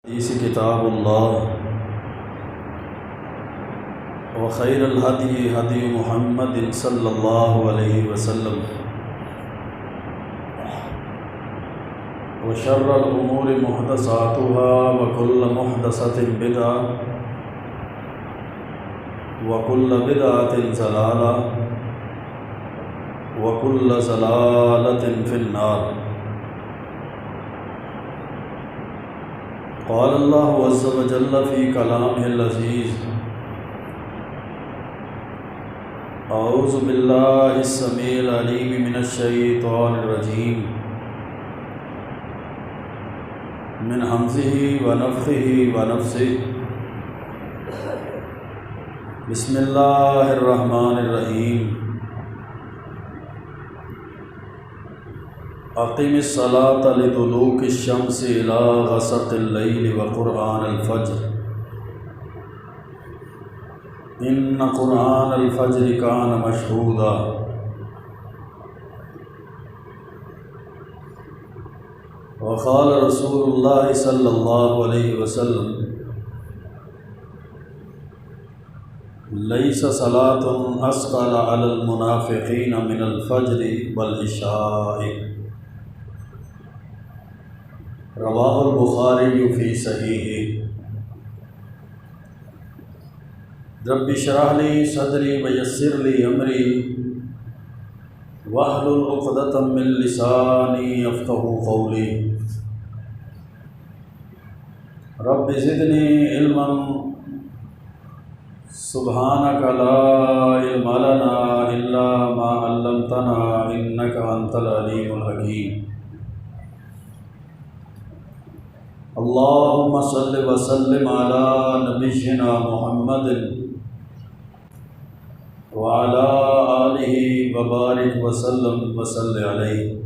حدیث کتاب اللہ وخیر الہدی ہدی محمد صلی اللہ علیہ وسلم وشر الامور محدثاتها وكل محدثۃ بدعۃ وكل بدعۃ ضلالہ وكل ضلالۃ فی النار۔ قال اللہ عز وجل فی کلامہ العزیز اعوذ باللہ السمیع العلیم من الشیطان الرجیم من حمزہ ونفخہ ونفثہ بسم اللہ الرحمن الرحیم اقم الصلاة لدلوک الشمس إلی غسق اللیل وقرآن الفجر ان قرآن الفجر کان مشہودا۔ وقال رسول اللہ صلی اللہ علیہ وسلم لیس صلاة اثقل علی المنافقین من الفجر والعشاء، رواہ البخاری فی صحیحہ۔ رب اشرح لی صدری ویسر لی امری واحلل عقدۃ من لسانی یفقہوا قولی۔ رب زدنی علما سبحانک لا علم لنا الا ما علمتنا انک انت العلیم الحکیم۔ اللہم صل وسلم علی نبینا محمد وعلی آلہ وبارک وسلم وصلی علیہ۔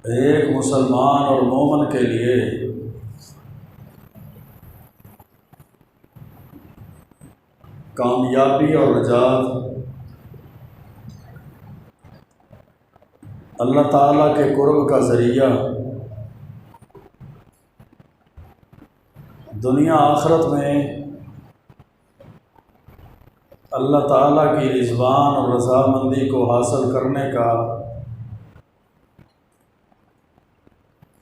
ایک مسلمان اور مومن کے لیے کامیابی اور نجات اللہ تعالیٰ کے قرب کا ذریعہ دنیا آخرت میں اللہ تعالیٰ کی رضوان اور رضامندی کو حاصل کرنے کا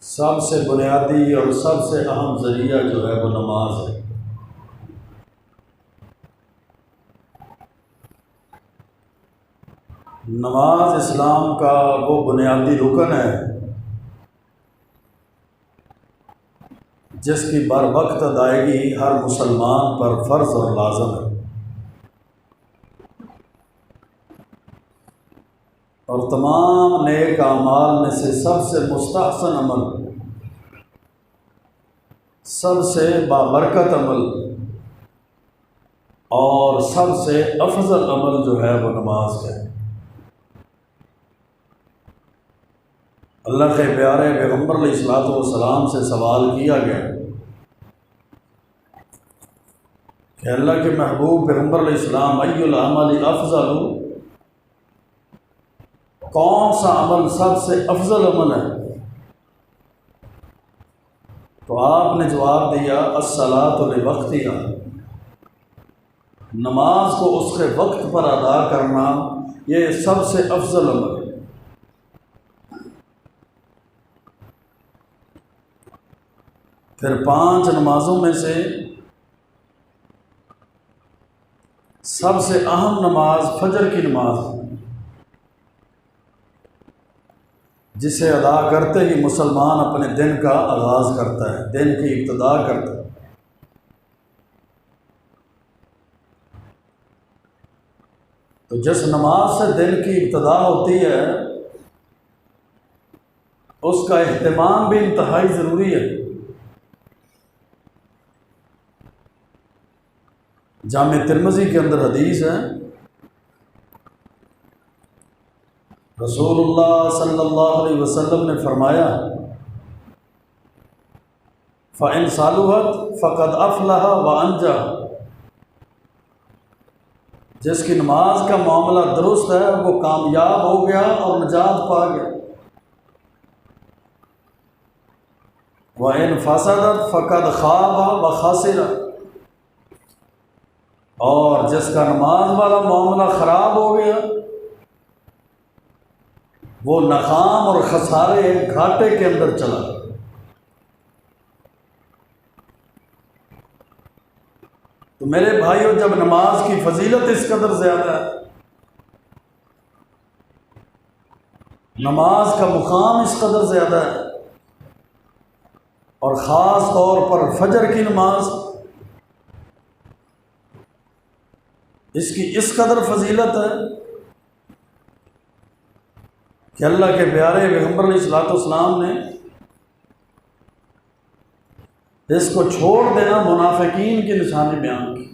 سب سے بنیادی اور سب سے اہم ذریعہ جو ہے وہ نماز ہے۔ نماز اسلام کا وہ بنیادی رکن ہے جس کی بر وقت ادائیگی ہر مسلمان پر فرض اور لازم ہے، اور تمام نیک اعمال میں سے سب سے مستحسن عمل، سب سے بابرکت عمل اور سب سے افضل عمل جو ہے وہ نماز ہے۔ اللہ کے پیارے پیغمبر علیہ الصلوۃ والسلام سے سوال کیا گیا کہ اللہ کے محبوب پیغمبر علیہ السلام ای العمل افضل، کون سا عمل سب سے افضل عمل ہے؟ تو آپ نے جواب دیا الصلاۃ لوقتہا، نماز کو اس کے وقت پر ادا کرنا یہ سب سے افضل عمل ہے۔ پھر 5 نمازوں میں سے سب سے اہم نماز فجر کی نماز ہے، جسے ادا کرتے ہی مسلمان اپنے دن کا آغاز کرتا ہے، دن کی ابتدا کرتا ہے۔ تو جس نماز سے دن کی ابتدا ہوتی ہے اس کا اہتمام بھی انتہائی ضروری ہے۔ جامع ترمذی کے اندر حدیث ہے، رسول اللہ صلی اللہ علیہ وسلم نے فرمایا فَإِنْ صَلُحَتْ فَقَدْ أَفْلَحَ وَأَنْجَحَ، جس کی نماز کا معاملہ درست ہے وہ کامیاب ہو گیا اور نجات پا گیا۔ وَإِنْ فَسَدَتْ فَقَدْ خَابَ وَخَسِرَ، اور جس کا نماز والا معاملہ خراب ہو گیا وہ ناکام اور خسارے گھاٹے کے اندر چلا۔ تو میرے بھائیوں، جب نماز کی فضیلت اس قدر زیادہ ہے، نماز کا مقام اس قدر زیادہ ہے، اور خاص طور پر فجر کی نماز اس کی اس قدر فضیلت ہے کہ اللہ کے پیارے پیغمبر علیہ الصلوۃ والسلام نے اس کو چھوڑ دینا منافقین کی نشانی بیان کی۔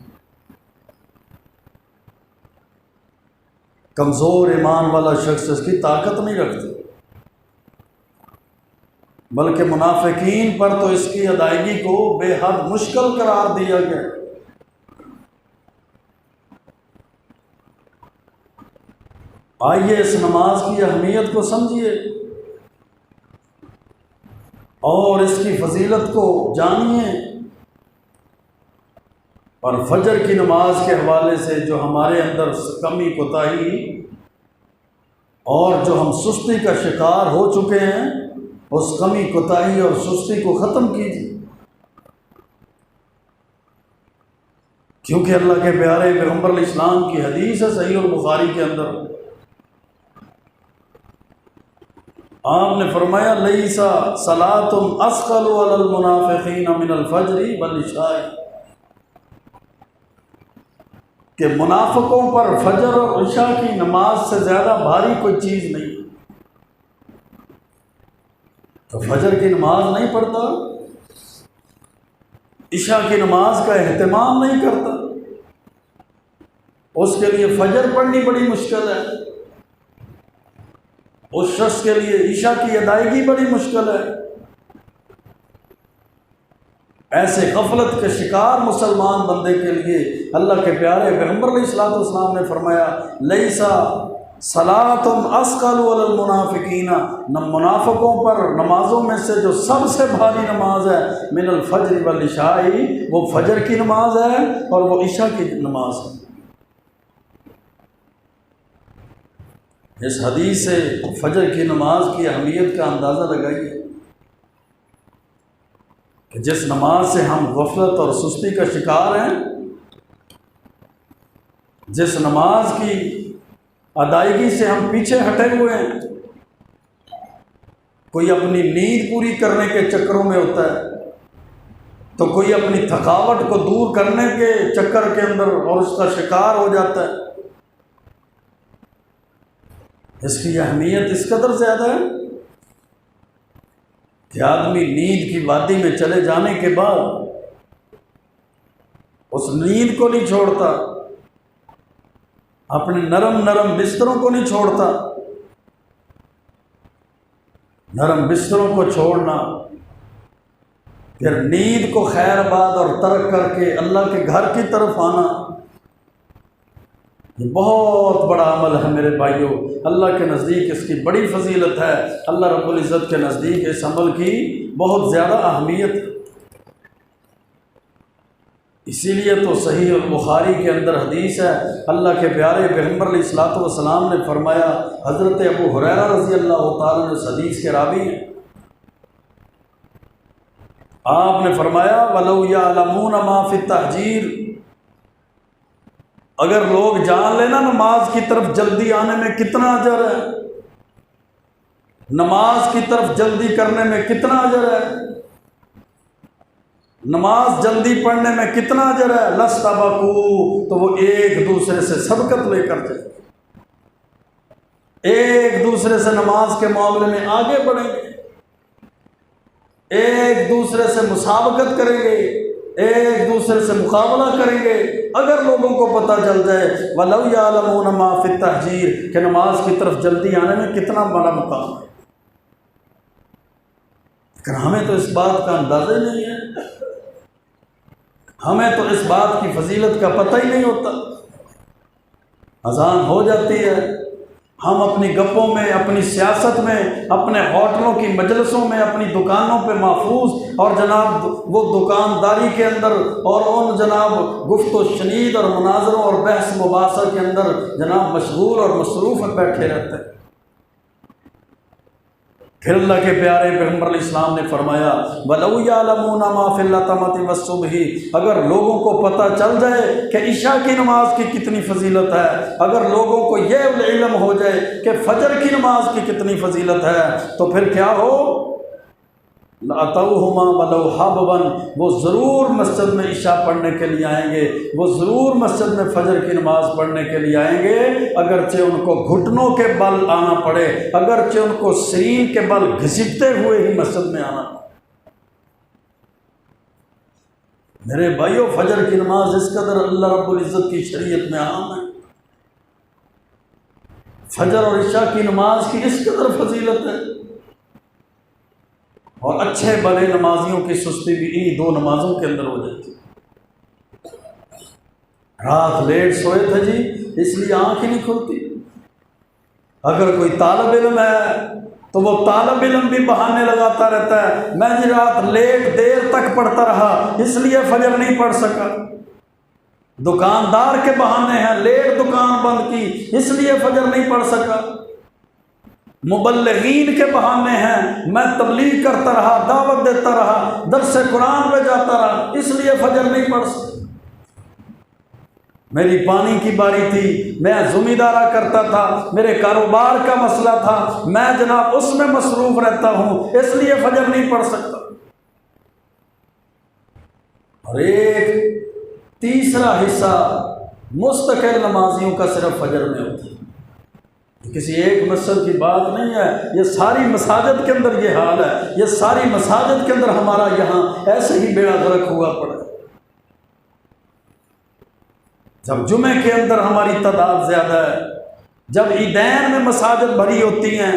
کمزور ایمان والا شخص اس کی طاقت نہیں رکھتا، بلکہ منافقین پر تو اس کی ادائیگی کو بے حد مشکل قرار دیا گیا۔ آئیے اس نماز کی اہمیت کو سمجھیے اور اس کی فضیلت کو جانیے، اور فجر کی نماز کے حوالے سے جو ہمارے اندر کمی کوتاہی اور جو ہم سستی کا شکار ہو چکے ہیں، اس کمی کوتاہی اور سستی کو ختم کیجیے، کیونکہ اللہ کے پیارے پیغمبر علیہ السلام کی حدیث ہے صحیح البخاری کے اندر، آپ نے فرمایا لیس صلاۃ اثقل علی المنافقین من الفجر والعشاء، کہ منافقوں پر فجر اور عشاء کی نماز سے زیادہ بھاری کوئی چیز نہیں۔ تو فجر کی نماز نہیں پڑھتا، عشاء کی نماز کا اہتمام نہیں کرتا، اس کے لیے فجر پڑھنی بڑی مشکل ہے، اس شخص کے لیے عشاء کی ادائیگی بڑی مشکل ہے۔ ایسے غفلت کے شکار مسلمان بندے کے لیے اللہ کے پیارے پیغمبر علیہ الصلوۃ والسلام نے فرمایا لیسا صلاۃ اثقل علی المنافقین، منافقوں پر نمازوں میں سے جو سب سے بھاری نماز ہے من الفجر والعشاء، وہ فجر کی نماز ہے اور وہ عشاء کی نماز ہے۔ اس حدیث سے فجر کی نماز کی اہمیت کا اندازہ لگائیے کہ جس نماز سے ہم غفلت اور سستی کا شکار ہیں، جس نماز کی ادائیگی سے ہم پیچھے ہٹے ہوئے ہیں، کوئی اپنی نیند پوری کرنے کے چکروں میں ہوتا ہے، تو کوئی اپنی تھکاوٹ کو دور کرنے کے چکر کے اندر اور اس کا شکار ہو جاتا ہے۔ اس کی اہمیت اس قدر زیادہ ہے کہ آدمی نیند کی وادی میں چلے جانے کے بعد اس نیند کو نہیں چھوڑتا، اپنے نرم نرم بستروں کو نہیں چھوڑتا۔ نرم بستروں کو چھوڑنا، پھر نیند کو خیر آباد اور ترک کر کے اللہ کے گھر کی طرف آنا، یہ بہت بڑا عمل ہے میرے بھائیوں۔ اللہ کے نزدیک اس کی بڑی فضیلت ہے، اللہ رب العزت کے نزدیک اس عمل کی بہت زیادہ اہمیت ہے۔ اسی لیے تو صحیح البخاری کے اندر حدیث ہے، اللہ کے پیارے پیغمبر علیہ الصلوۃ والسلام نے فرمایا، حضرت ابو ہریرہ رضی اللہ تعالیٰ عنہ اس حدیث کے راوی ہیں، آپ نے فرمایا وَلَوْ يَعْلَمُونَ مَا فِي التَّحْجِيرِ، اگر لوگ جان لینا نماز کی طرف جلدی آنے میں کتنا اجر ہے، نماز کی طرف جلدی کرنے میں کتنا اجر ہے، نماز جلدی پڑھنے میں کتنا اجر ہے، لَاسْتَبَقُوا، تو وہ ایک دوسرے سے سبقت لے کر جائیں، ایک دوسرے سے نماز کے معاملے میں آگے بڑھیں گے، ایک دوسرے سے مسابقت کریں گے، ایک دوسرے سے مقابلہ کریں گے۔ اگر لوگوں کو پتہ چل جائے وَلَوْ يَعْلَمُونَ مَا فِي التَّحْجِيرِ، کہ نماز کی طرف جلدی آنے میں کتنا بڑا مقام ہے، لیکن ہمیں تو اس بات کا اندازہ ہی نہیں ہے، ہمیں تو اس بات کی فضیلت کا پتہ ہی نہیں ہوتا۔ اذان ہو جاتی ہے، ہم اپنی گپوں میں، اپنی سیاست میں، اپنے ہوٹلوں کی مجلسوں میں، اپنی دکانوں پہ محفوظ اور جناب وہ دکانداری کے اندر اور ان جناب گفت و شنید اور مناظروں اور بحث مباحثہ کے اندر جناب مشغول اور مصروف بیٹھے رہتے ہیں۔ پھر اللہ کے پیارے پیغمبر علیہ السلام نے فرمایا وَلَوْ يَعْلَمُونَ مَا فِي اللَّتَمَةِ وَالصُّبْحِ، اگر لوگوں کو پتہ چل جائے کہ عشاء کی نماز کی کتنی فضیلت ہے، اگر لوگوں کو یہ علم ہو جائے کہ فجر کی نماز کی کتنی فضیلت ہے، تو پھر کیا ہو، لَأَتَوْهُمَا وَلَوْ حَبْوًا، وہ ضرور مسجد میں عشاء پڑھنے کے لیے آئیں گے، وہ ضرور مسجد میں فجر کی نماز پڑھنے کے لیے آئیں گے، اگرچہ ان کو گھٹنوں کے بل آنا پڑے، اگرچہ ان کو سرین کے بل گھسیٹتے ہوئے ہی مسجد میں آنا پڑے۔ میرے بھائیو، فجر کی نماز اس قدر اللہ رب العزت کی شریعت میں عام ہے، فجر اور عشاء کی نماز کی اس قدر فضیلت ہے، اور اچھے بڑے نمازیوں کی سستی بھی انہی دو نمازوں کے اندر ہو جاتی ہے۔ رات لیٹ سوئے تھے جی، اس لیے آنکھ ہی نہیں کھلتی۔ اگر کوئی طالب علم ہے تو وہ طالب علم بھی بہانے لگاتا رہتا ہے، میں جی رات لیٹ دیر تک پڑھتا رہا اس لیے فجر نہیں پڑھ سکا۔ دکاندار کے بہانے ہیں، لیٹ دکان بند کی اس لیے فجر نہیں پڑھ سکا۔ مبلغین کے بہانے ہیں، میں تبلیغ کرتا رہا، دعوت دیتا رہا، درس قرآن پہ جاتا رہا اس لیے فجر نہیں پڑھ سکا۔ میری پانی کی باری تھی، میں زمیندارہ کرتا تھا، میرے کاروبار کا مسئلہ تھا، میں جناب اس میں مصروف رہتا ہوں اس لیے فجر نہیں پڑھ سکتا۔ اور ایک تیسرا حصہ مستقل نمازیوں کا صرف فجر میں ہوتا ہے، کسی ایک مسجد کی بات نہیں ہے، یہ ساری مساجد کے اندر یہ حال ہے، یہ ساری مساجد کے اندر ہمارا یہاں ایسے ہی بیڑا غرق ہوا پڑا ہے۔ جب جمعے کے اندر ہماری تعداد زیادہ ہے، جب عیدین میں مساجد بھری ہوتی ہیں،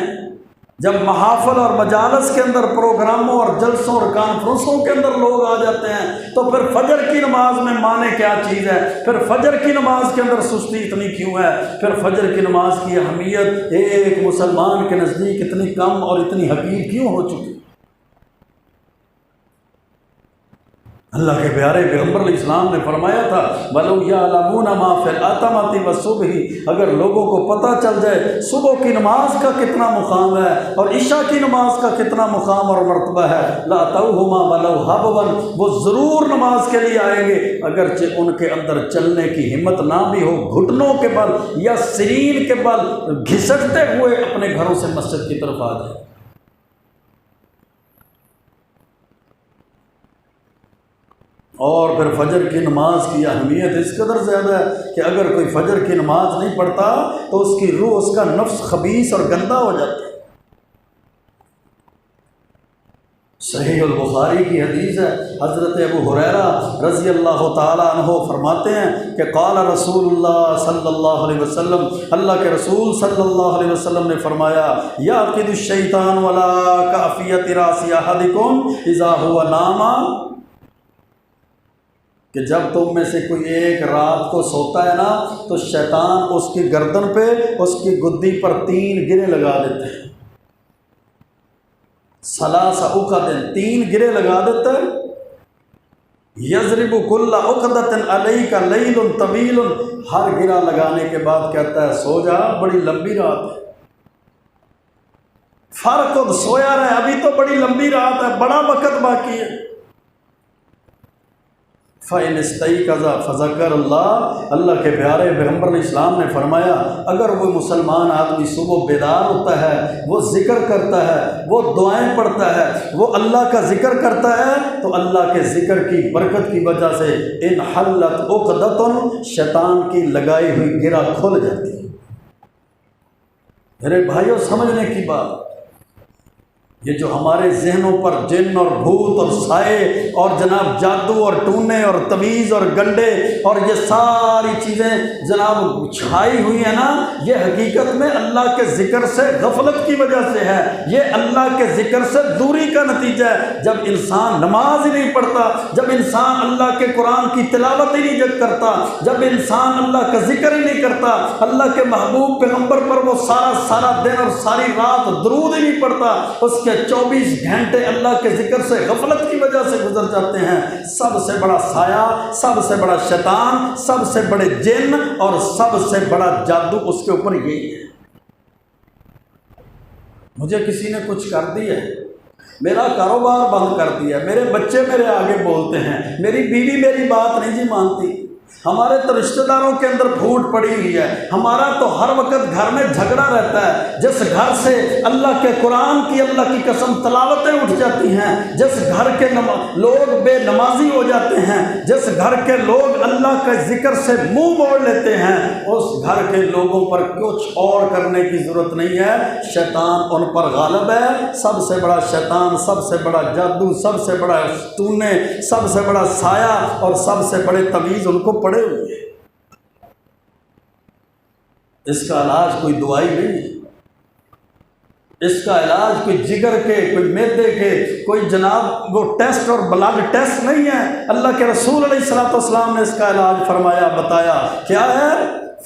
جب محافل اور مجالس کے اندر پروگراموں اور جلسوں اور کانفرنسوں کے اندر لوگ آ جاتے ہیں، تو پھر فجر کی نماز میں مانے کیا چیز ہے، پھر فجر کی نماز کے اندر سستی اتنی کیوں ہے، پھر فجر کی نماز کی اہمیت ایک مسلمان کے نزدیک اتنی کم اور اتنی حقیر کیوں ہو چکی۔ اللہ کے پیارے پیغمبر علیہ السلام نے فرمایا تھا وَلَوْ يَعْلَمُونَ مَا فِي الْعَتَمَةِ وَالصُّبْحِ، اگر لوگوں کو پتہ چل جائے صبح کی نماز کا کتنا مقام ہے اور عشاء کی نماز کا کتنا مقام اور مرتبہ ہے، لَأَتَوْهُمَا وَلَوْ حَبْوًا، وہ ضرور نماز کے لیے آئیں گے، اگرچہ ان کے اندر چلنے کی ہمت نہ بھی ہو، گھٹنوں کے بل یا سرین کے بل گھسٹتے ہوئے اپنے گھروں سے مسجد کی طرف آ جائیں۔ اور پھر فجر کی نماز کی اہمیت اس قدر زیادہ ہے کہ اگر کوئی فجر کی نماز نہیں پڑھتا تو اس کی روح، اس کا نفس خبیث اور گندا ہو جاتا ہے۔ صحیح البخاری کی حدیث ہے، حضرت ابو ہریرہ رضی اللہ تعالیٰ عنہ فرماتے ہیں کہ قال رسول اللہ صلی اللہ علیہ وسلم، اللہ کے رسول صلی اللہ علیہ وسلم نے فرمایا یعقد الشیطان ولا کافیۃ راس احدکم اذا هو نام، کہ جب تم میں سے کوئی ایک رات کو سوتا ہے نا تو شیطان اس کی گردن پہ، اس کی گدی پر 3 گرے لگا دیتے ہیں، ثلاث عقد، 3 گرے لگا دیتا ہے، یضرب کل عقدۃ علیک لیل طویل، ہر گرا لگانے کے بعد کہتا ہے سو جا، بڑی لمبی رات ہے، فرقد، سویا رہے، ابھی تو بڑی لمبی رات ہے، بڑا وقت باقی ہے۔ فَإِنِ اسْتَيْقَظَ فَذَكَرَ اللَّهَ، اللہ کے پیارے پیغمبر علیہ السلام نے فرمایا اگر وہ مسلمان آدمی صبح بیدار ہوتا ہے، وہ ذکر کرتا ہے، وہ دعائیں پڑھتا ہے، وہ اللہ کا ذکر کرتا ہے، تو اللہ کے ذکر کی برکت کی وجہ سے انحلت عقدۃ، شیطان کی لگائی ہوئی گرہ کھل جاتی ہے۔ میرے بھائیوں، سمجھنے کی بات، یہ جو ہمارے ذہنوں پر جن اور بھوت اور سائے اور جناب جادو اور ٹونے اور تویز اور گنڈے اور یہ ساری چیزیں جناب چھائی ہوئی ہیں نا، یہ حقیقت میں اللہ کے ذکر سے غفلت کی وجہ سے ہے، یہ اللہ کے ذکر سے دوری کا نتیجہ ہے۔ جب انسان نماز ہی نہیں پڑھتا، جب انسان اللہ کے قرآن کی تلاوت ہی نہیں کرتا، جب انسان اللہ کا ذکر ہی نہیں کرتا، اللہ کے محبوب پیغمبر پر وہ سارا دن اور ساری رات درود ہی نہیں پڑھتا، اس کے 24 گھنٹے اللہ کے ذکر سے غفلت کی وجہ سے گزر جاتے ہیں۔ سب سے بڑا سایہ، سب سے بڑا شیطان، سب سے بڑے جن اور سب سے بڑا جادو اس کے اوپر یہی ہے۔ مجھے کسی نے کچھ کر دیا ہے، میرا کاروبار بند کر دیا، میرے بچے میرے آگے بولتے ہیں، میری بیوی میری بات نہیں جی مانتی، ہمارے تو رشتہ داروں کے اندر پھوٹ پڑی ہوئی ہے، ہمارا تو ہر وقت گھر میں جھگڑا رہتا ہے۔ جس گھر سے اللہ کے قرآن کی اللہ کی قسم تلاوتیں اٹھ جاتی ہیں، جس گھر کے لوگ بے نمازی ہو جاتے ہیں، جس گھر کے لوگ اللہ کے ذکر سے منہ موڑ لیتے ہیں، اس گھر کے لوگوں پر کچھ اور کرنے کی ضرورت نہیں ہے، شیطان ان پر غالب ہے۔ سب سے بڑا شیطان، سب سے بڑا جادو، سب سے بڑا ٹونے، سب سے بڑا سایہ اور سب سے بڑے تویز ان کو پڑے ہوئے ہیں۔ اس کا علاج کوئی دوائی نہیں ہے، اس کا علاج کوئی جگر کے، کوئی معدے کے، کوئی جناب وہ ٹیسٹ اور بلڈ ٹیسٹ نہیں ہے۔ اللہ کے رسول علیہ الصلوۃ والسلام نے اس کا علاج فرمایا، بتایا کیا ہے؟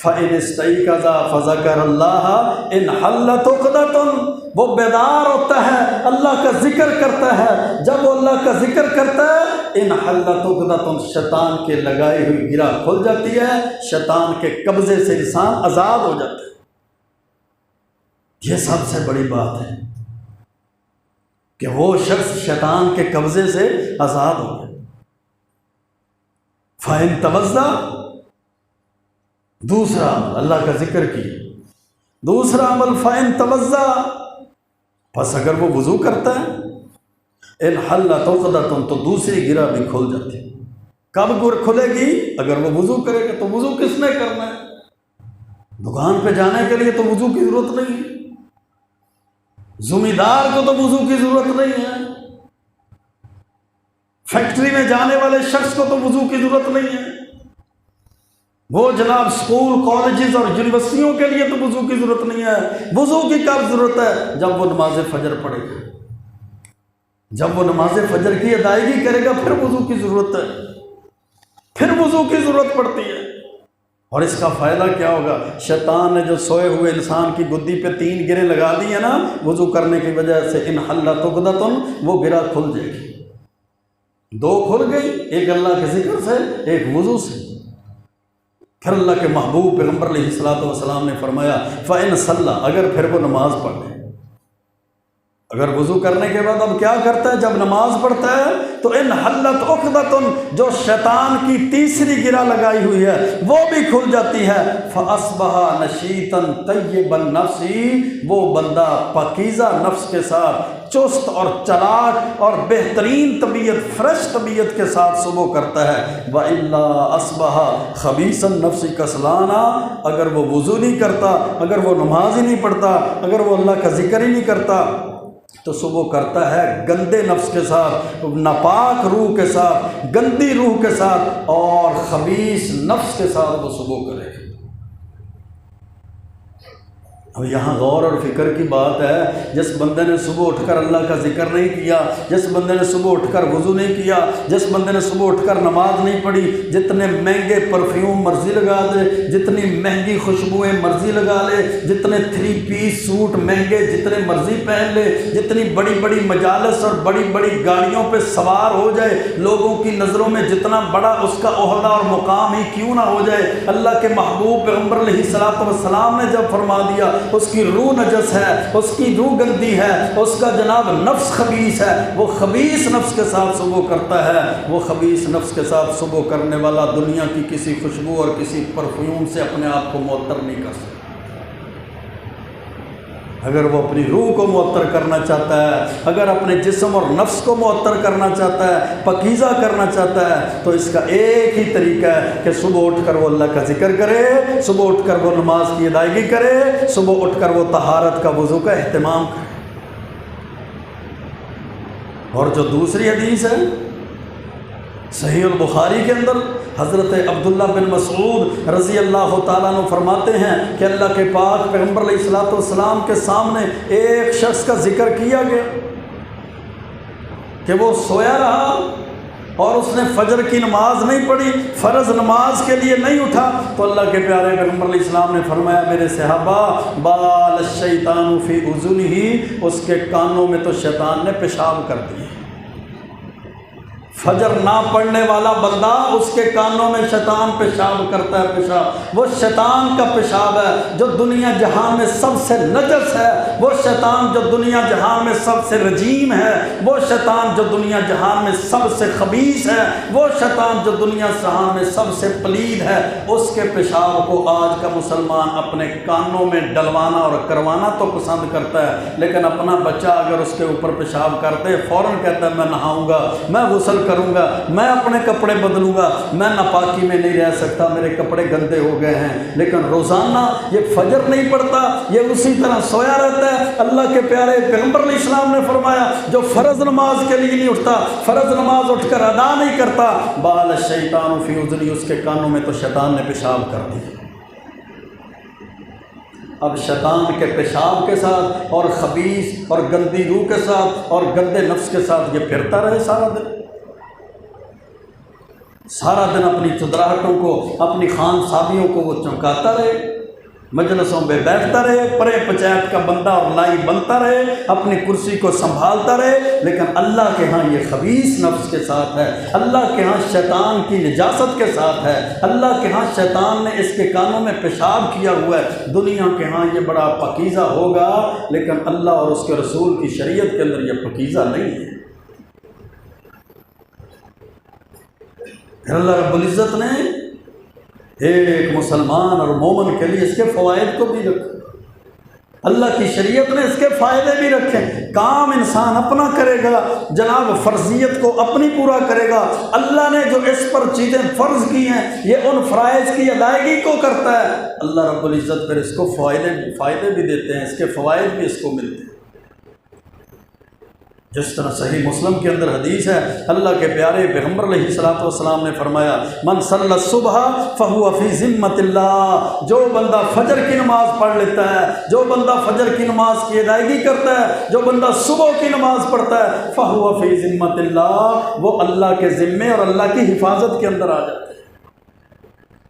فَإِنِ اسْتَيْقَظَ فَذَكَرَ اللَّهَ انْحَلَّتْ عُقْدَةٌ، وہ بیدار ہوتا ہے، اللہ کا ذکر کرتا ہے، جب وہ اللہ کا ذکر کرتا ہے انْحَلَّتْ عُقْدَةٌ، شیطان کے لگائی ہوئی گرہ کھل جاتی ہے، شیطان کے قبضے سے انسان آزاد ہو جاتا ہے۔ یہ سب سے بڑی بات ہے کہ وہ شخص شیطان کے قبضے سے آزاد ہو گیا۔ فَإِن تَوَضَّأَ، دوسرا عمل اللہ کا ذکر کیا، دوسرا عمل فَإِن تَوَضَّأَ، پس اگر وہ وضو کرتا ہے انحلت عقدۃ، تو دوسری گرہ بھی کھل جاتی ہے۔ کب کھلے گی؟ اگر وہ وضو کرے گا۔ تو وضو کس نے کرنا ہے؟ دکان پہ جانے کے لیے تو وضو کی ضرورت نہیں ہے، زمیندار کو تو وضو کی ضرورت نہیں ہے، فیکٹری میں جانے والے شخص کو تو وضو کی ضرورت نہیں ہے، وہ جناب اسکول کالجز اور یونیورسٹیوں کے لیے تو وضو کی ضرورت نہیں ہے۔ وضو کی کب ضرورت ہے؟ جب وہ نماز فجر پڑھے گا، جب وہ نماز فجر کی ادائیگی کرے گا پھر وضو کی ضرورت ہے، پھر وضو کی ضرورت پڑتی ہے۔ اور اس کا فائدہ کیا ہوگا؟ شیطان نے جو سوئے ہوئے انسان کی گدی پہ 3 گرہیں لگا دی ہیں نا وضو کرنے کی وجہ سے، انحلت عقدۃ، وہ گرہ کھل جائے گی۔ 2 کھل گئی، ایک اللہ کے ذکر سے، ایک وضو سے۔ پھر اللہ کے محبوب پیغمبر علیہ الصلوۃ والسلام نے فرمایا فَإِن صَلَّى، اگر پھر وہ نماز پڑھے، اگر وضو کرنے کے بعد اب کیا کرتا ہے؟ جب نماز پڑھتا ہے تو انحلت عقدۃ، جو شیطان کی تیسری گرہ لگائی ہوئی ہے وہ بھی کھل جاتی ہے۔ فَأَصْبَحَ نَشِيطًا طَيِّبَ النَّفْسِ، وہ بندہ پاکیزہ نفس کے ساتھ، چست اور چلاک اور بہترین طبیعت، فریش طبیعت کے ساتھ صبح کرتا ہے۔ وَإِلَّا أَصْبَحَ خَبِيثَ النَّفْسِ كَسْلَانًا، اگر وہ وضو نہیں کرتا، اگر وہ نماز ہی نہیں پڑھتا، اگر وہ اللہ کا ذکر ہی نہیں کرتا، تو صبح کرتا ہے گندے نفس کے ساتھ، ناپاک روح کے ساتھ، گندی روح کے ساتھ اور خبیث نفس کے ساتھ وہ صبح کرے گا۔ اب یہاں غور اور فکر کی بات ہے، جس بندے نے صبح اٹھ کر اللہ کا ذکر نہیں کیا، جس بندے نے صبح اٹھ کر وضو نہیں کیا، جس بندے نے صبح اٹھ کر نماز نہیں پڑھی، جتنے مہنگے پرفیوم مرضی لگا دے، جتنی مہنگی خوشبوئیں مرضی لگا لے، جتنے 3 پیس سوٹ مہنگے جتنے مرضی پہن لے، جتنی بڑی بڑی مجالس اور بڑی بڑی گاڑیوں پہ سوار ہو جائے، لوگوں کی نظروں میں جتنا بڑا اس کا عہدہ اور مقام ہی کیوں نہ ہو جائے، اللہ کے محبوب پیغمبر علیہ الصلوۃ والسلام نے جب فرما دیا اس کی روح نجس ہے، اس کی روح گندی ہے، اس کا جناب نفس خبیث ہے، وہ خبیث نفس کے ساتھ صبح کرتا ہے، وہ خبیث نفس کے ساتھ صبح کرنے والا دنیا کی کسی خوشبو اور کسی پرفیوم سے اپنے آپ کو معطر نہیں کر سکتا۔ اگر وہ اپنی روح کو معطر کرنا چاہتا ہے، اگر اپنے جسم اور نفس کو معطر کرنا چاہتا ہے، پاکیزہ کرنا چاہتا ہے، تو اس کا ایک ہی طریقہ ہے کہ صبح اٹھ کر وہ اللہ کا ذکر کرے، صبح اٹھ کر وہ نماز کی ادائیگی کرے، صبح اٹھ کر وہ طہارت کا وضو کا اہتمام کرے۔ اور جو دوسری حدیث ہے صحیح البخاری کے اندر حضرت عبداللہ بن مسعود رضی اللہ تعالیٰ عنہ فرماتے ہیں کہ اللہ کے پاک پیغمبر علیہ الصلوۃ والسلام کے سامنے ایک شخص کا ذکر کیا گیا کہ وہ سویا رہا اور اس نے فجر کی نماز نہیں پڑھی، فرض نماز کے لیے نہیں اٹھا، تو اللہ کے پیارے پیغمبر علیہ السلام نے فرمایا میرے صحابہ بال الشیطان فی اذنہ، اس کے کانوں میں تو شیطان نے پیشاب کر دی۔ فجر نہ پڑھنے والا بندہ اس کے کانوں میں شیطان پیشاب کرتا ہے، پیشاب وہ شیطان کا پیشاب ہے جو دنیا جہان میں سب سے نجس ہے، وہ شیطان جو دنیا جہان میں سب سے رجیم ہے، وہ شیطان جو دنیا جہان میں سب سے خبیث ہے، وہ شیطان جو دنیا جہان میں سب سے پلید ہے، اس کے پیشاب کو آج کا مسلمان اپنے کانوں میں ڈلوانا اور کروانا تو پسند کرتا ہے، لیکن اپنا بچہ اگر اس کے اوپر پیشاب کرتے فوراً کہتا ہے میں نہاؤں گا، میں غسل کروں گا، میں اپنے کپڑے بدلوں گا، میں ناپاکی میں نہیں رہ سکتا، میرے کپڑے گندے ہو گئے ہیں۔ لیکن روزانہ یہ فجر نہیں پڑتا، یہ اسی طرح سویا رہتا ہے۔ اللہ کے پیارے پیغمبر علیہ السلام نے فرمایا جو فرض نماز کے لیے نہیں اٹھتا، فرض نماز اٹھ کر ادا نہیں کرتا، بال الشیطان فی اذنہ، اس کے کانوں میں تو شیطان نے پیشاب کر دی۔ اب شیطان کے پیشاب کے ساتھ اور خبیث اور گندی روح کے ساتھ اور گندے نفس کے ساتھ یہ پھرتا رہے سارا دن اپنی چدراہٹوں کو، اپنی خان صابیوں کو وہ چمکاتا رہے، مجلسوں میں بیٹھتا رہے، پرے پچایت کا بندہ اور لائی بنتا رہے، اپنی کرسی کو سنبھالتا رہے، لیکن اللہ کے ہاں یہ خبیث نفس کے ساتھ ہے، اللہ کے ہاں شیطان کی نجاست کے ساتھ ہے، اللہ کے ہاں شیطان نے اس کے کانوں میں پیشاب کیا ہوا ہے۔ دنیا کے ہاں یہ بڑا پاکیزہ ہوگا، لیکن اللہ اور اس کے رسول کی شریعت کے اندر یہ پاکیزہ نہیں ہے۔ اللہ رب العزت نے ایک مسلمان اور مومن کے لیے اس کے فوائد کو بھی رکھا، اللہ کی شریعت نے اس کے فائدے بھی رکھے۔ کام انسان اپنا کرے گا، جناب فرضیت کو اپنی پورا کرے گا، اللہ نے جو اس پر چیزیں فرض کی ہیں یہ ان فرائض کی ادائیگی کو کرتا ہے، اللہ رب العزت پھر اس کو فائدے بھی دیتے ہیں، اس کے فوائد بھی اس کو ملتے ہیں۔ جس طرح صحیح مسلم کے اندر حدیث ہے، اللہ کے پیارے پیغمبر علیہ الصلوۃ والسلام نے فرمایا من صلی الصبح فہو فی ذمۃ اللہ، جو بندہ فجر کی نماز پڑھ لیتا ہے، جو بندہ فجر کی نماز کی ادائیگی کرتا ہے، جو بندہ صبح کی نماز پڑھتا ہے، فہو فی ذمۃ اللہ، وہ اللہ کے ذمے اور اللہ کی حفاظت کے اندر آ جاتا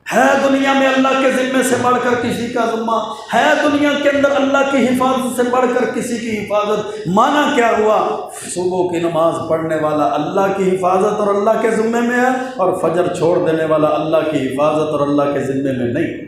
ہے دنیا میں اللہ کے ذمے سے بڑھ کر کسی کا ذمہ ہے، دنیا کے اندر اللہ کی حفاظت سے بڑھ کر کسی کی حفاظت۔ معنی کیا ہوا؟ صبح کی نماز پڑھنے والا اللہ کی حفاظت اور اللہ کے ذمے میں ہے، اور فجر چھوڑ دینے والا اللہ کی حفاظت اور اللہ کے ذمے میں نہیں۔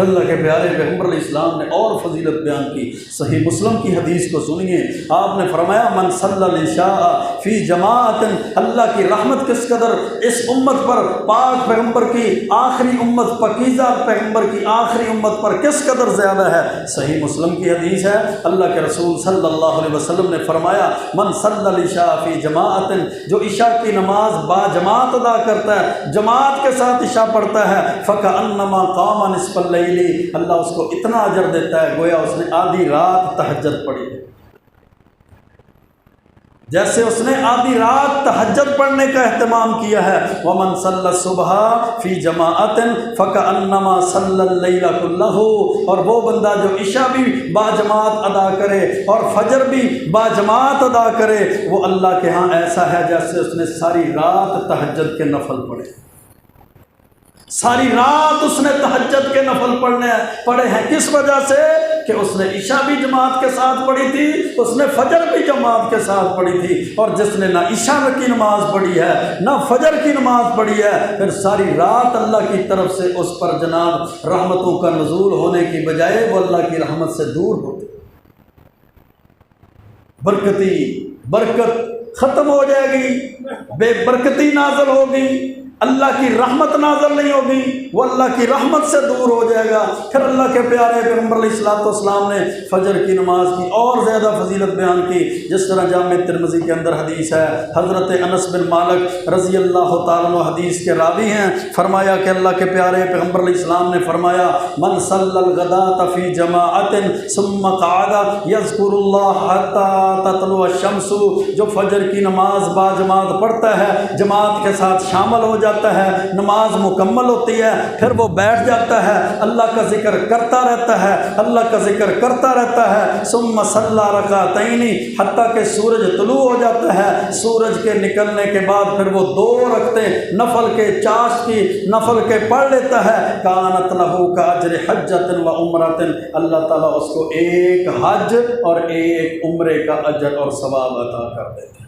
اللہ کے پیارے پیغمبر علیہ السلام نے اور فضیلت بیان کی، صحیح مسلم کی حدیث کو سنیے، آپ نے فرمایا من صلی العشاء فی جماعت، اللہ کی رحمت کس قدر اس امت پر، پاک پیغمبر کی آخری امت، پاکیزہ پیغمبر کی آخری امت پر کس قدر زیادہ ہے۔ صحیح مسلم کی حدیث ہے، اللہ کے رسول صلی اللہ علیہ وسلم نے فرمایا من صلی العشاء فی جماعت، جو عشاء کی نماز با جماعت ادا کرتا ہے، جماعت کے ساتھ عشاء پڑھتا ہے، فکأنما قام نصف اللیل، اللہ اس کو اتنا اجر دیتا ہے گویا اس نے آدھی رات تہجد پڑھی، جیسے اس نے آدھی رات تہجد پڑھنے کا اہتمام کیا ہے۔ ومن صلی الصبح فی جماعت فکأنما صلی اللیل کلہ، اور وہ بندہ جو عشاء بھی با جماعت ادا کرے اور فجر بھی با جماعت ادا کرے، وہ اللہ کے ہاں ایسا ہے جیسے اس نے ساری رات تہجد کے نفل پڑھے، ساری رات اس نے تہجد کے نفل پڑھے ہیں۔ کس وجہ سے؟ کہ اس نے عشاء بھی جماعت کے ساتھ پڑھی تھی، اس نے فجر بھی جماعت کے ساتھ پڑھی تھی، اور جس نے نہ عشاء کی نماز پڑھی ہے نہ فجر کی نماز پڑھی ہے، پھر ساری رات اللہ کی طرف سے اس پر جناب رحمتوں کا نزول ہونے کی بجائے وہ اللہ کی رحمت سے دور ہوتی، برکت ختم ہو جائے گی، بے برکتی نازل ہوگی، اللہ کی رحمت نازل نہیں ہوگی، وہ اللہ کی رحمت سے دور ہو جائے گا۔ پھر اللہ کے پیارے پیغمبر علیہ الصلوۃ والسلام نے فجر کی نماز کی اور زیادہ فضیلت بیان کی، جس طرح جامع ترمذی کے اندر حدیث ہے، حضرت انس بن مالک رضی اللہ تعالیٰ عنہ حدیث کے راوی ہیں، فرمایا کہ اللہ کے پیارے پیغمبر علیہ السلام نے فرمایا من صلی الغداۃ فی جماعت ثم قعد یذکر اللہ حتی تطلع الشمس، جو فجر کی نماز با جماعت پڑھتا ہے، جماعت کے ساتھ شامل ہو جاتا ہے، نماز مکمل ہوتی ہے، پھر وہ بیٹھ جاتا ہے، اللہ کا ذکر کرتا رہتا ہے، اللہ کا ذکر کرتا رہتا ہے، ثم صلی رکعتین حتیٰ کہ سورج طلوع ہو جاتا ہے، سورج کے نکلنے کے بعد پھر وہ 2 رکعتیں نفل کے چاشت کی نفل کے پڑھ لیتا ہے، کانت لہ کاجر حجۃ و عمرۃ، اللہ تعالیٰ اس کو ایک حج اور ایک عمرے کا اجر اور ثواب عطا کر دیتے ہیں۔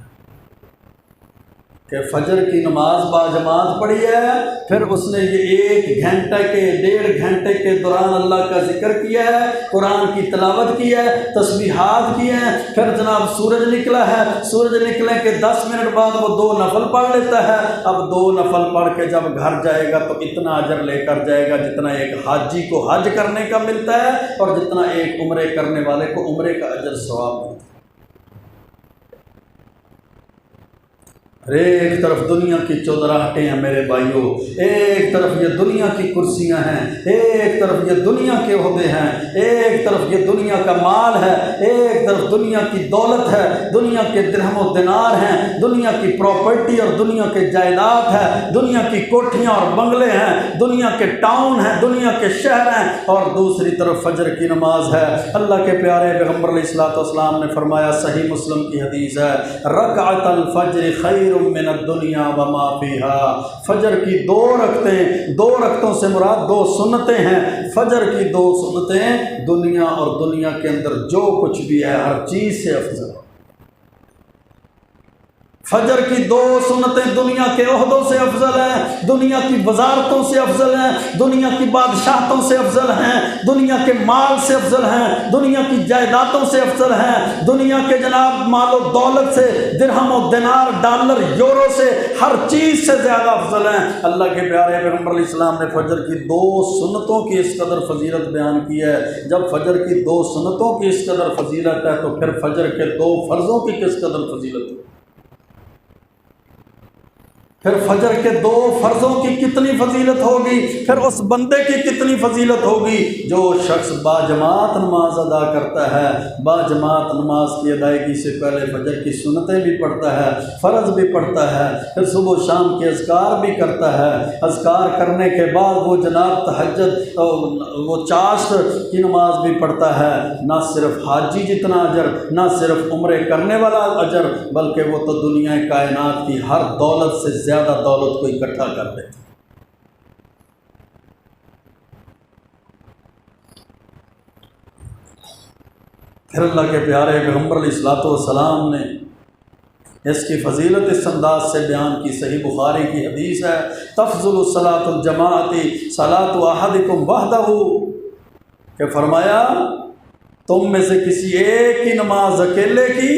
کہ فجر کی نماز با جماعت پڑھی ہے، پھر اس نے یہ 1 گھنٹے کے 1.5 گھنٹے کے دوران اللہ کا ذکر کیا ہے، قرآن کی تلاوت کی ہے، تسبیحات کی ہیں، پھر جناب سورج نکلا ہے، سورج نکلنے کے 10 منٹ بعد وہ 2 نفل پڑھ لیتا ہے۔ اب 2 نفل پڑھ کے جب گھر جائے گا تو اتنا اجر لے کر جائے گا جتنا ایک حاجی کو حج کرنے کا ملتا ہے، اور جتنا ایک عمرے کرنے والے کو عمرے کا اجر ثواب ملتا ہے۔ ایک طرف دنیا کی چودراہٹیں ہیں میرے بھائیوں، ایک طرف یہ دنیا کی کرسیاں ہیں، ایک طرف یہ دنیا کے عہدے ہیں، ایک طرف یہ دنیا کا مال ہے، ایک طرف دنیا کی دولت ہے، دنیا کے درہم و دینار ہیں، دنیا کی پراپرٹی اور دنیا کے جائیداد ہے، دنیا کی کوٹھیاں اور بنگلے ہیں، دنیا کے ٹاؤن ہیں، دنیا کے شہر ہیں، اور دوسری طرف فجر کی نماز ہے۔ اللہ کے پیارے پیغمبر علیہ الصلوۃ والسلام نے فرمایا، صحیح مسلم کی حدیث ہے، رکعۃ الفجر خیر من الدنیا وما فیہا، فجر کی 2 رکعتیں، 2 رکعتوں سے مراد 2 سنتیں ہیں، فجر کی 2 سنتیں دنیا اور دنیا کے اندر جو کچھ بھی ہے ہر چیز سے افضل ہے۔ فجر کی 2 سنتیں دنیا کے عہدوں سے افضل ہیں، دنیا کی وزارتوں سے افضل ہیں، دنیا کی بادشاہتوں سے افضل ہیں، دنیا کے مال سے افضل ہیں، دنیا کی جائیدادوں سے افضل ہیں، دنیا کے جناب مال و دولت سے، درہم و دینار، ڈالر، یورو سے، ہر چیز سے زیادہ افضل ہیں۔ اللہ کے پیارے پیغمبر علیہ السلام نے فجر کی 2 سنتوں کی اس قدر فضیلت بیان کی ہے۔ جب فجر کی 2 سنتوں کی اس قدر فضیلت ہے تو پھر فجر کے 2 فرضوں کی کس قدر فضیلت ہے؟ پھر فجر کے 2 فرضوں کی کتنی فضیلت ہوگی، پھر اس بندے کی کتنی فضیلت ہوگی جو شخص با جماعت نماز ادا کرتا ہے، با جماعت نماز کی ادائیگی سے پہلے فجر کی سنتیں بھی پڑھتا ہے، فرض بھی پڑھتا ہے، پھر صبح و شام کے اذکار بھی کرتا ہے، اذکار کرنے کے بعد وہ جناب تہجد وہ چاشت کی نماز بھی پڑھتا ہے۔ نہ صرف حاجی جتنا اجر، نہ صرف عمرے کرنے والا اجر، بلکہ وہ تو دنیا کائنات کی ہر دولت سے زیادہ دولت کو اکٹھا کر دیتے۔ پھر اللہ کے پیارے پیغمبر علیہ الصلوۃ والسلام نے اس کی فضیلت اس انداز سے بیان کی، صحیح بخاری کی حدیث ہے، تفضل صلاۃ الجماعت صلاۃ احدکم وحدہ، کہ فرمایا تم میں سے کسی ایک کی نماز اکیلے کی،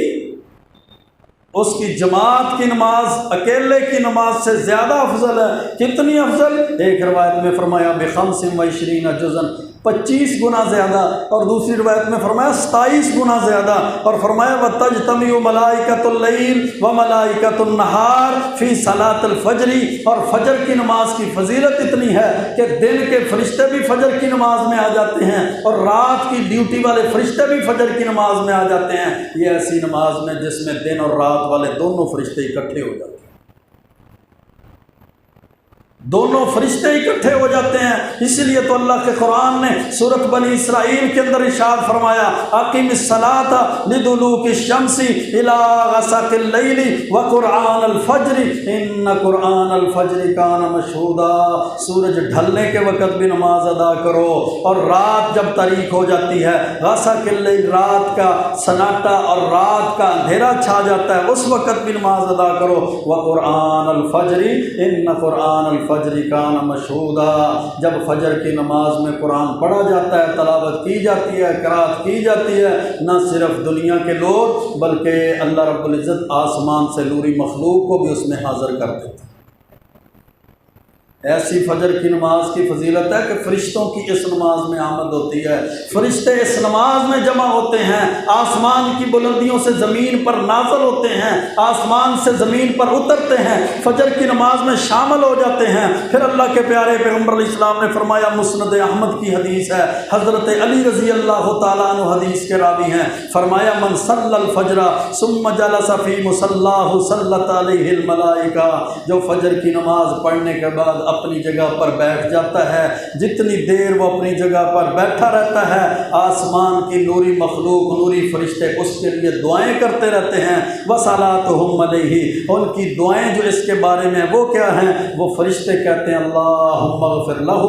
اس کی جماعت کی نماز اکیلے کی نماز سے زیادہ افضل ہے۔ کتنی افضل؟ ایک روایت میں فرمایا ب25 جزء، 25 گنا زیادہ، اور دوسری روایت میں فرمایا 27 گنا زیادہ، اور فرمایا وَتَجْتَمِعُ مَلَائِكَةُ اللَّيْلِ وَمَلَائِكَةُ النَّهَارِ فِي صَلَاةِ الْفَجْرِ، اور فجر کی نماز کی فضیلت اتنی ہے کہ دن کے فرشتے بھی فجر کی نماز میں آ جاتے ہیں، اور رات کی ڈیوٹی والے فرشتے بھی فجر کی نماز میں آ جاتے ہیں۔ یہ ایسی نماز میں جس میں دن اور رات والے دونوں فرشتے اکٹھے ہو جاتے ہیں، دونوں فرشتے اکٹھے ہو جاتے ہیں۔ اسی لیے تو اللہ کے قرآن نے سورۃ بنی اسرائیل کے اندر ارشاد فرمایا، اقم الصلاۃ لدلوک الشمس الی غسق اللیل وقرآن الفجر ان قرآن الفجر کان مشہودا، سورج ڈھلنے کے وقت بھی نماز ادا کرو، اور رات جب طریق ہو جاتی ہے، غسق اللیل، رات کا سناٹا اور رات کا اندھیرا چھا جاتا ہے، اس وقت بھی نماز ادا کرو، وقرآن الفجر ان قرآن الفجر کان مشہودا، جب فجر کی نماز میں قرآن پڑھا جاتا ہے، تلاوت کی جاتی ہے، قرات کی جاتی ہے، نہ صرف دنیا کے لوگ بلکہ اللہ رب العزت آسمان سے نوری مخلوق کو بھی اس میں حاضر کر دیتے ہیں۔ ایسی فجر کی نماز کی فضیلت ہے کہ فرشتوں کی اس نماز میں آمد ہوتی ہے، فرشتے اس نماز میں جمع ہوتے ہیں، آسمان کی بلندیوں سے زمین پر نازل ہوتے ہیں، آسمان سے زمین پر اترتے ہیں، فجر کی نماز میں شامل ہو جاتے ہیں۔ پھر اللہ کے پیارے پیغمبر علیہ السلام نے فرمایا، مسند احمد کی حدیث ہے، حضرت علی رضی اللہ تعالیٰ عنہ حدیث کے راوی ہیں، فرمایا من صلی الفجر ثم جلس فی مصلاہ صلت علیہ الملائکہ، جو فجر کی نماز پڑھنے کے بعد اپنی جگہ پر بیٹھ جاتا ہے، جتنی دیر وہ اپنی جگہ پر بیٹھا رہتا ہے، آسمان کی نوری مخلوق، نوری فرشتے اس کے لیے دعائیں کرتے رہتے ہیں۔ وصلاتہم علیہ، ان کی دعائیں جو اس کے بارے میں وہ کیا ہیں، وہ فرشتے کہتے ہیں اللہم اغفر لہ،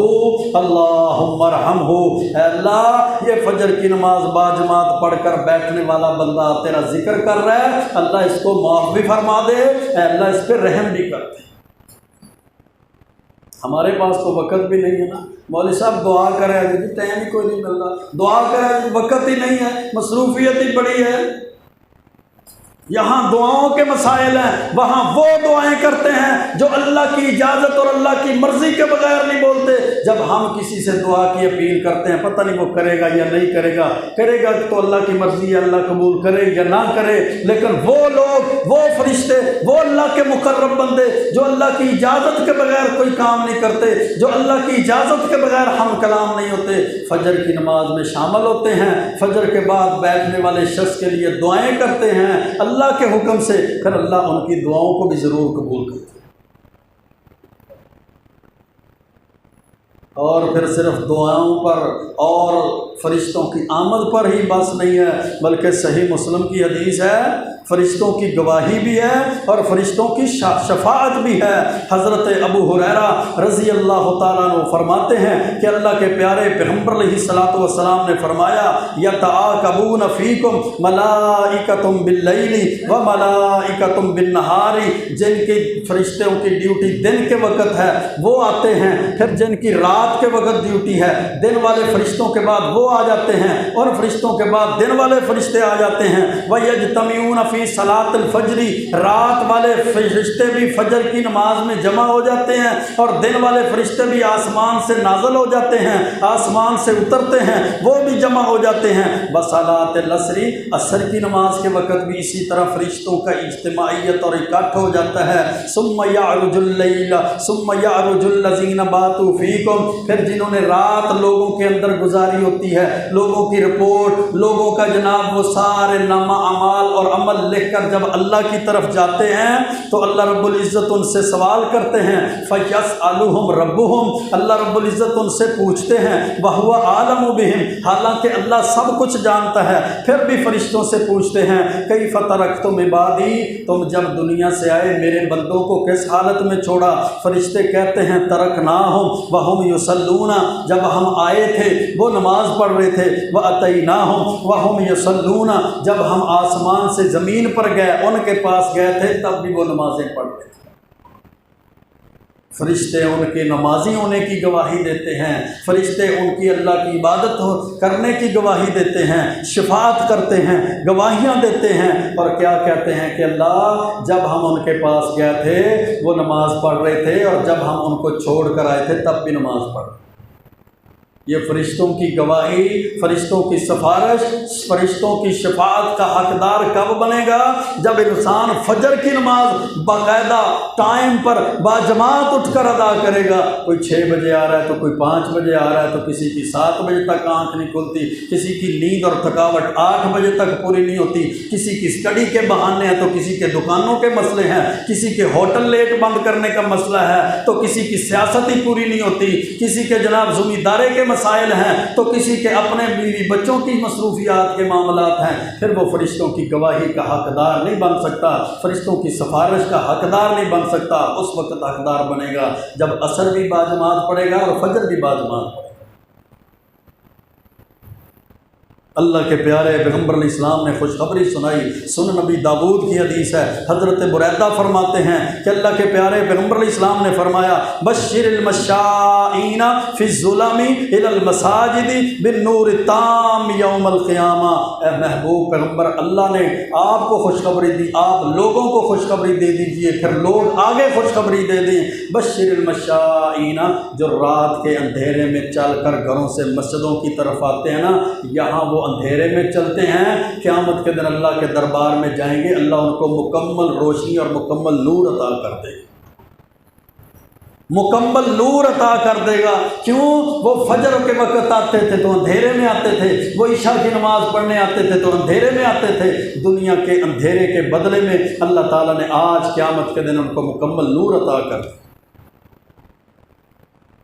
اللہم ارحمہ، اے اللہ یہ فجر کی نماز باجماعت پڑھ کر بیٹھنے والا بندہ تیرا ذکر کر رہا ہے، اللہ اس کو معاف بھی فرما دے، اے اللہ اس پہ رحم بھی کر دے۔ ہمارے پاس تو وقت بھی نہیں ہے نا، مولوی صاحب دعا کرے جی، ٹائم ہی کوئی نہیں مل رہا، دعا کرے جی وقت ہی نہیں ہے، مصروفیت ہی بڑی ہے۔ یہاں دعاؤں کے مسائل ہیں، وہاں وہ دعائیں کرتے ہیں جو اللہ کی اجازت اور اللہ کی مرضی کے بغیر نہیں بولتے۔ جب ہم کسی سے دعا کی اپیل کرتے ہیں، پتہ نہیں وہ کرے گا یا نہیں کرے گا، کرے گا تو اللہ کی مرضی ہے، اللہ قبول کرے یا نہ کرے، لیکن وہ لوگ، وہ فرشتے، وہ اللہ کے مقرب بندے جو اللہ کی اجازت کے بغیر کوئی کام نہیں کرتے، جو اللہ کی اجازت کے بغیر ہم کلام نہیں ہوتے، فجر کی نماز میں شامل ہوتے ہیں، فجر کے بعد بیٹھنے والے شخص کے لیے دعائیں کرتے ہیں اللہ کے حکم سے، پھر اللہ ان کی دعاؤں کو بھی ضرور قبول کرتا ہے۔ اور پھر صرف دعاؤں پر اور فرشتوں کی آمد پر ہی بس نہیں ہے، بلکہ صحیح مسلم کی حدیث ہے، فرشتوں کی گواہی بھی ہے اور فرشتوں کی شفاعت بھی ہے۔ حضرت ابو ہریرہ رضی اللہ تعالیٰ عنہ فرماتے ہیں کہ اللہ کے پیارے پیغمبر علیہ الصلوۃ والسلام نے فرمایا، یتعاقبون فیکم ملائکۃ باللیل و ملائکۃ بالنہار، جن کی فرشتوں کی ڈیوٹی دن کے وقت ہے وہ آتے ہیں، پھر جن کی رات کے وقت ڈیوٹی ہے، دن والے فرشتوں کے بعد وہ آ جاتے ہیں اور فرشتوں کے بعد دن والے فرشتے آ جاتے ہیں۔ وَيَجْتَمِعُونَ فِي صَلَاةِ الْفَجْرِ، رات والے فرشتے بھی فجر کی نماز میں جمع ہو جاتے ہیں اور دن والے فرشتے بھی آسمان سے نازل ہو جاتے ہیں، آسمان سے اترتے ہیں، وہ بھی جمع ہو جاتے ہیں۔ وَصَلَاةِ الْعَصْرِ، عصر کی نماز کے وقت بھی اسی طرح فرشتوں کا اجتماعیت اور اکٹھ ہو جاتا ہے۔ ثُمَّ يَعْرُجُ اللَّيْلَ ثُمَّ يَعْرُجُ الَّذِينَ بَاتُوا فِيكُمْ، پھر جنہوں نے رات لوگوں کے اندر گزاری ہوتی ہے، لوگوں کی رپورٹ، لوگوں کا جناب وہ سارے نامہ اعمال اور عمل لکھ کر جب اللہ کی طرف جاتے ہیں تو اللہ رب العزت ان سے سوال کرتے ہیں، فَيَسْأَلُهُمْ رَبُّهُمْ، اللہ رب العزت ان سے پوچھتے ہیں، وَهُوَ عَالَمُ بِهِمْ، حالانکہ اللہ سب کچھ جانتا ہے، پھر بھی فرشتوں سے پوچھتے ہیں، كَيْفَ تَرَكْتُمْ عِبَادِي، تم جب دنیا سے آئے میرے بندوں کو کس حالت میں چھوڑا؟ فرشتے کہتے ہیں تَرَكْنَاهُمْ وَهُمْ يُصَلُّونَ، جب ہم آئے تھے وہ نماز پڑھ رہے تھے، وَأَتَيْنَاهُمْ وَهُمْ يُصَلُّونَ، جب ہم آسمان سے زمین پر گئے ان کے پاس گئے تھے تب بھی وہ نمازیں پڑھتے تھے۔ فرشتے ان کے نمازی ہونے کی گواہی دیتے ہیں، فرشتے ان کی اللہ کی عبادت کرنے کی گواہی دیتے ہیں، شفاعت کرتے ہیں، گواہیاں دیتے ہیں، اور کیا کہتے ہیں کہ اللہ جب ہم ان کے پاس گئے تھے وہ نماز پڑھ رہے تھے اور جب ہم ان کو چھوڑ کر آئے تھے تب بھی نماز پڑھ۔ یہ فرشتوں کی گواہی، فرشتوں کی سفارش، فرشتوں کی شفاعت کا حقدار کب بنے گا؟ جب انسان فجر کی نماز باقاعدہ ٹائم پر باجماعت اٹھ کر ادا کرے گا۔ کوئی 6 بجے آ رہا ہے تو کوئی 5 بجے آ رہا ہے تو کسی کی 7 بجے تک آنکھ نہیں کھلتی، کسی کی نیند اور تھکاوٹ 8 بجے تک پوری نہیں ہوتی، کسی کی اسٹڈی کے بہانے ہیں تو کسی کے دکانوں کے مسئلے ہیں، کسی کے ہوٹل لیٹ بند کرنے کا مسئلہ ہے تو کسی کی سیاست ہی پوری نہیں ہوتی، کسی کے جناب زمیندارے کے مسائل ہیں تو کسی کے اپنے بیوی بچوں کی مصروفیات کے معاملات ہیں، پھر وہ فرشتوں کی گواہی کا حقدار نہیں بن سکتا، فرشتوں کی سفارش کا حقدار نہیں بن سکتا۔ اس وقت حقدار بنے گا جب عصر بھی باجماعت پڑے گا اور فجر بھی باجماعت پڑے گا۔ اللہ کے پیارے پیغمبر علیہ السلام نے خوشخبری سنائی۔ سنن نبی داؤد کی حدیث ہے، حضرت بریدہ فرماتے ہیں کہ اللہ کے پیارے پیغمبر علیہ السلام نے فرمایا بشر المشائین فی الظلم الی المساجد بالنور التام یوم القیامہ۔ اے محبوب پیغمبر، اللہ نے آپ کو خوشخبری دی، آپ لوگوں کو خوشخبری دے دیجئے، پھر لوگ آگے خوشخبری دے دیں۔ بشر المشائین، جو رات کے اندھیرے میں چل کر گھروں سے مسجدوں کی طرف آتے ہیں نا، یہاں وہ اندھیرے میں چلتے ہیں، قیامت کے دن اللہ کے دربار میں جائیں گے، اللہ ان کو مکمل روشنی اور مکمل نور عطا کر دے گا، مکمل نور عطا کر دے گا۔ کیوں؟ وہ فجر کے وقت آتے تھے تو اندھیرے میں آتے تھے، وہ عشاء کی نماز پڑھنے آتے تھے تو اندھیرے میں آتے تھے۔ دنیا کے اندھیرے کے بدلے میں اللہ تعالیٰ نے آج قیامت کے دن ان کو مکمل نور عطا کر دیا۔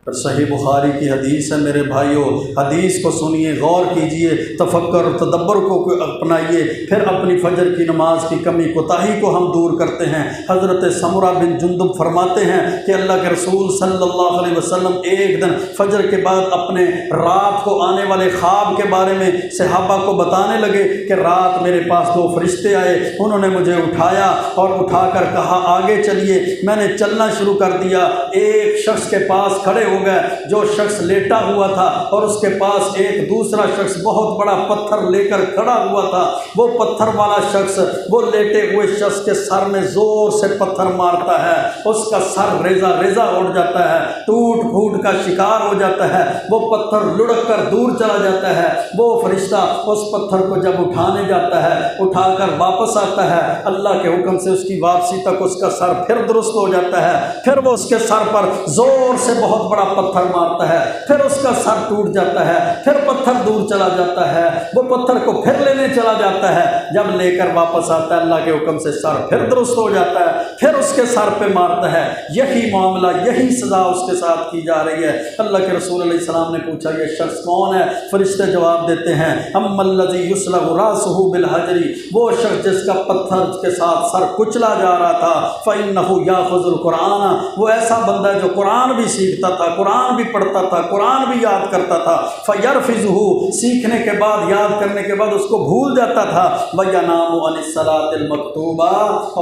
پر صحیح بخاری کی حدیث ہے میرے بھائیوں، حدیث کو سنیے، غور کیجئے، تفکر اور تدبر کو اپنائیے، پھر اپنی فجر کی نماز کی کمی کوتاہی کو ہم دور کرتے ہیں۔ حضرت سمرہ بن جندب فرماتے ہیں کہ اللہ کے رسول صلی اللہ علیہ وسلم ایک دن فجر کے بعد اپنے رات کو آنے والے خواب کے بارے میں صحابہ کو بتانے لگے کہ رات میرے پاس 2 فرشتے آئے، انہوں نے مجھے اٹھایا اور اٹھا کر کہا آگے چلیے۔ میں نے چلنا شروع کر دیا، ایک شخص کے پاس کھڑے ہو گئے جو شخص لیٹا ہوا تھا، اور اس کے پاس ایک دوسرا شخص بہت بڑا پتھر لے کر کھڑا ہوا تھا۔ وہ پتھر والا شخص وہ لیٹے ہوئے شخص کے سر میں زور سے پتھر مارتا ہے، اس کا سر ریزہ ریزہ اڑ جاتا ہے، ٹوٹ پھوٹ کا شکار ہو جاتا ہے، وہ پتھر لڑک کر دور چلا جاتا ہے۔ وہ فرشتہ اس پتھر کو جب اٹھانے جاتا ہے، اٹھا کر واپس آتا ہے، اللہ کے حکم سے اس کی واپسی تک اس کا سر پھر درست ہو جاتا ہے، پھر وہ اس کے سر پر زور سے بہت بڑا پتھر مارتا ہے، پھر اس کا سر ٹوٹ جاتا ہے، پھر پتھر دور چلا جاتا ہے، وہ پتھر کو پھر لینے چلا جاتا ہے، جب لے کر واپس آتا ہے اللہ کے حکم سے سر پھر درست ہو جاتا ہے، پھر اس کے سر پہ مارتا ہے۔ یہی معاملہ، یہی سزا اس کے ساتھ کی جا رہی ہے۔ اللہ کے رسول علیہ السلام نے پوچھا یہ شخص کون ہے؟ فرشتے جواب دیتے ہیں اما الذی یسلغ راسہ بالحجر، وہ شخص جس کا پتھر کے ساتھ سر کچلا جا رہا تھا، فإنہ یاخذ القرآن، وہ ایسا بندہ ہے جو قرآن بھی سیکھتا تھا، قرآن بھی پڑھتا تھا، قرآن بھی یاد کرتا تھا، فیرفضہ، سیکھنے کے بعد، یاد کرنے کے بعد اس کو بھول جاتا تھا، وینام عن الصلاۃ المکتوبہ،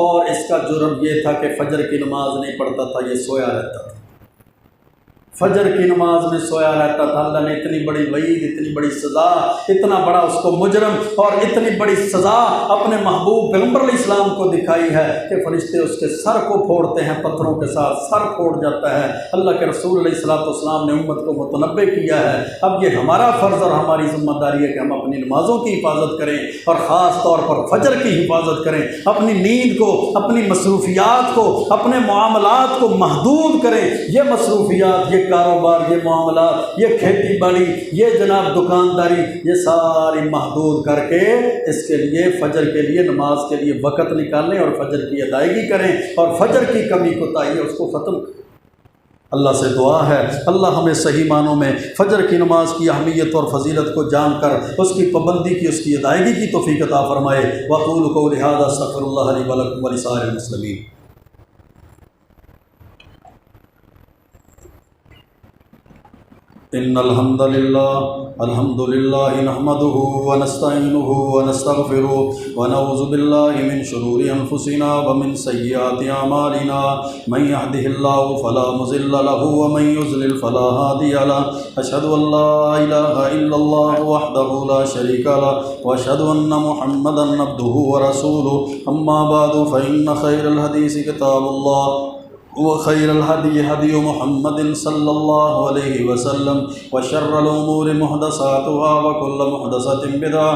اور اس کا جرم یہ تھا کہ فجر کی نماز نہیں پڑھتا تھا، یہ سویا رہتا تھا، فجر کی نماز میں سویا رہتا تھا۔ اللہ نے اتنی بڑی وعید، اتنی بڑی سزا، اتنا بڑا اس کو مجرم اور اتنی بڑی سزا اپنے محبوب پیغمبر علیہ السلام کو دکھائی ہے کہ فرشتے اس کے سر کو پھوڑتے ہیں، پتھروں کے ساتھ سر پھوڑ جاتا ہے۔ اللہ کے رسول علیہ السلام نے امت کو متنبہ کیا ہے۔ اب یہ ہمارا فرض اور ہماری ذمہ داری ہے کہ ہم اپنی نمازوں کی حفاظت کریں، اور خاص طور پر فجر کی حفاظت کریں، اپنی نیند کو، اپنی مصروفیات کو، اپنے معاملات کو محدود کریں۔ یہ مصروفیات، یہ کاروبار، یہ معاملات، یہ کھیتی باڑی، یہ جناب دکانداری، یہ ساری محدود کر کے اس کے لیے فجر کے لیے، نماز کے لیے وقت نکالیں اور فجر کی ادائیگی کریں، اور فجر کی کمی کوتاہی اس کو ختم کریں۔ اللہ سے دعا ہے اللہ ہمیں صحیح معنوں میں فجر کی نماز کی اہمیت اور فضیلت کو جان کر اس کی پابندی کی، اس کی ادائیگی کی توفیق عطا فرمائے۔ وَأَقُولُ قَوْلِي هَٰذَا أَسْتَغْفِرُ اللَّهَ لِي وَلَكُمْ وَلِسَائِرِ الْمُسْلِمِينَ۔ ان الحمد للہ نحمده ونستعینه ونستغفره ونعوذ باللہ من شرور انفسنا ومن سیئات اعمالنا، من يهده الله فلا مضل له ومن يضلل فلا هادي له، اشهد ان لا اله الا الله وحده لا شريك له، واشهد ان محمدا عبده ورسوله، اما بعد فان خير الحديث كتاب الله، وخير الهدي هدي محمد صلى الله عليه وسلم، وشر الأمور محدثاتها وكل محدثة بدعة